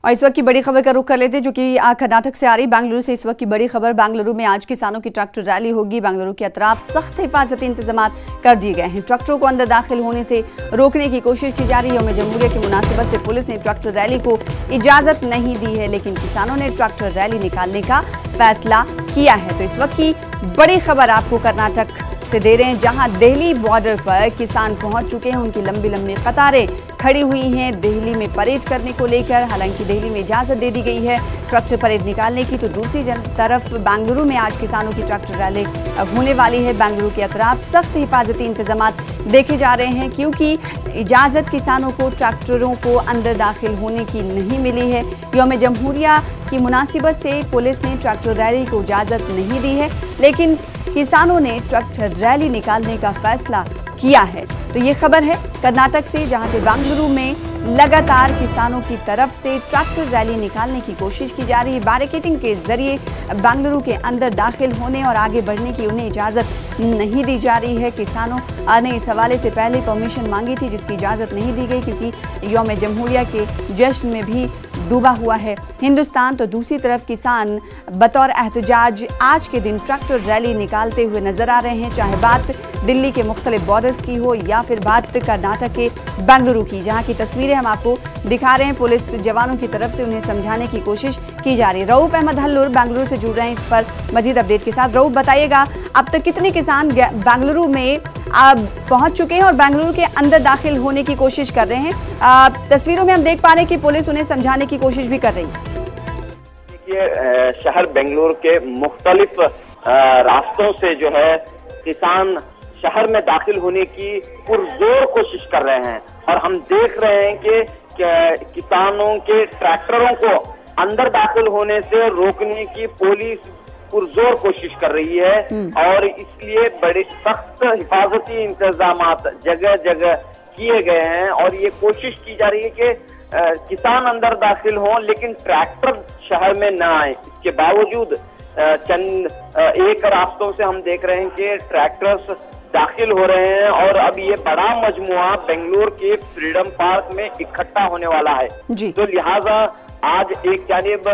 और इस वक्त की बड़ी खबर का रुख कर लेते हैं, जो कि कर्नाटक से आ रही। बेंगलुरु से इस वक्त की बड़ी खबर। बेंगलुरु में आज किसानों की ट्रैक्टर रैली होगी। बेंगलुरु के अतराफ सख्त हिफाजती इंतजाम कर दिए गए हैं। ट्रैक्टरों को अंदर दाखिल होने से रोकने की कोशिश की जा रही है। यौम जमहूरिया की मुनासिबत से पुलिस ने ट्रैक्टर रैली को इजाजत नहीं दी है, लेकिन किसानों ने ट्रैक्टर रैली निकालने का फैसला किया है। तो इस वक्त की बड़ी खबर आपको कर्नाटक से दे रहे हैं, जहां दिल्ली बॉर्डर पर किसान पहुंच चुके हैं। उनकी लंबी लंबी कतारें खड़ी हुई हैं दिल्ली में परेड करने को लेकर। हालांकि दिल्ली में इजाजत दे दी गई है ट्रैक्टर परेड निकालने की। तो दूसरी तरफ बेंगलुरु में आज किसानों की ट्रैक्टर रैली होने वाली है। बेंगलुरु के अतराफ सख्त हिफाजती इंतजाम देखे जा रहे हैं, क्योंकि इजाजत किसानों को ट्रैक्टरों को अंदर दाखिल होने की नहीं मिली है। यौम जमहूरिया की मुनासिबत से पुलिस ने ट्रैक्टर रैली को इजाजत नहीं दी है, लेकिन किसानों ने ट्रैक्टर रैली निकालने का फैसला किया है। तो ये खबर है कर्नाटक से, जहां पे बेंगलुरु में लगातार किसानों की तरफ से ट्रैक्टर रैली निकालने की कोशिश की जा रही है। बैरिकेडिंग के जरिए बेंगलुरु के अंदर दाखिल होने और आगे बढ़ने की उन्हें इजाजत नहीं दी जा रही है। किसानों ने इस हवाले से पहले परमिशन मांगी थी, जिसकी इजाजत नहीं दी गई, क्योंकि यौम जमहूरिया के जश्न में भी डूबा हुआ है हिंदुस्तान। तो दूसरी तरफ किसान बतौर एहतजाज आज के दिन ट्रैक्टर रैली निकालते हुए नजर आ रहे हैं, चाहे बात दिल्ली के मुख्तलिफ बॉर्डर्स की हो या फिर बात कर्नाटक के बेंगलुरु की, जहां की तस्वीरें हम आपको दिखा रहे हैं। पुलिस जवानों की तरफ से उन्हें समझाने की कोशिश की जा रही है। रऊफ अहमद हल्लुर बेंगलुरु से जुड़ रहे हैं इस पर मजीद अपडेट के साथ। रऊफ, बताइएगा अब तक कितने किसान बेंगलुरु में पहुंच चुके हैं और बेंगलुरु के अंदर दाखिल होने की कोशिश कर रहे हैं? तस्वीरों में हम देख पा रहे हैं कि पुलिस उन्हें समझाने की कोशिश भी कर रही है। देखिए, शहर बेंगलुरु के मुख्तलिफ रास्तों से जो है किसान शहर में दाखिल होने की पुरजोर कोशिश कर रहे हैं, और हम देख रहे हैं कि किसानों के ट्रैक्टरों को अंदर दाखिल होने से रोकने की पुलिस पुरजोर कोशिश कर रही है, और इसलिए बड़े सख्त हिफाजती इंतजाम जगह जगह किए गए हैं। और ये कोशिश की जा रही है कि किसान अंदर दाखिल हों, लेकिन ट्रैक्टर शहर में न आए। इसके बावजूद चंद एक रास्तों से हम देख रहे हैं कि ट्रैक्टर्स दाखिल हो रहे हैं, और अब ये बड़ा मजमुआ बेंगलुरु के फ्रीडम पार्क में इकट्ठा होने वाला है। तो लिहाजा आज एक जानिब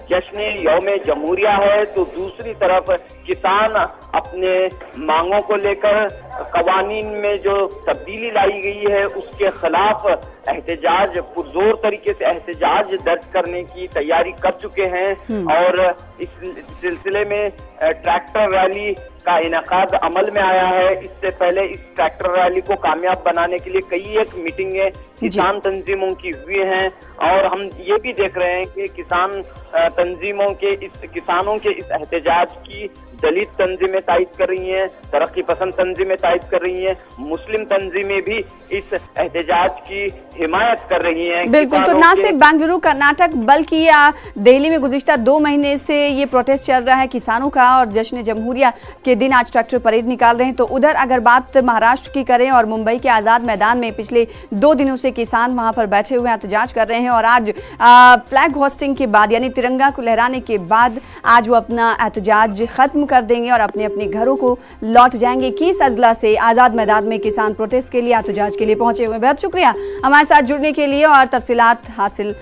जश्न यौम जमहूरिया है, तो दूसरी तरफ किसान अपने मांगों को लेकर कवानीन में जो तब्दीली लाई गई है उसके खिलाफ एहतजाज, पुरजोर तरीके से एहतजाज दर्ज करने की तैयारी कर चुके हैं। और इस सिलसिले में ट्रैक्टर रैली का इनेकाद अमल में आया है। इससे पहले इस ट्रैक्टर रैली को कामयाब बनाने के लिए कई एक मीटिंगें किसान तंजीमों की हुई हैं, और हम ये भी देख रहे हैं कि किसान तंजीमों के किसानों के इस एहतजाज की दलित तंजीमें तायद कर रही हैं, तरक्की पसंद तंजीमें तायद कर रही हैं, मुस्लिम तंजीमें भी इस एहतजाज की हिमायत कर रही हैं। बिल्कुल, तो ना सिर्फ बेंगलुरु कर्नाटक बल्कि दिल्ली में गुज़िश्ता 2 महीने से ये प्रोटेस्ट चल रहा है किसानों का, और जश्न जमहूरिया के दिन आज ट्रैक्टर परेड निकाल रहे हैं। तो उधर अगर बात महाराष्ट्र की करें और मुंबई के आज़ाद मैदान में पिछले 2 दिनों से किसान वहां पर बैठे हुए एहतजाज कर रहे हैं, और आज फ्लैग होस्टिंग के बाद यानी तिरंगा को लहराने के बाद आज वो अपना एहतजाज खत्म कर देंगे और अपने अपने घरों को लौट जाएंगे। किस अजला से आज़ाद मैदान में किसान प्रोटेस्ट के लिए एहतजाज के लिए पहुंचे हुए। बहुत शुक्रिया हमारे साथ जुड़ने के लिए और तफसीलात हासिल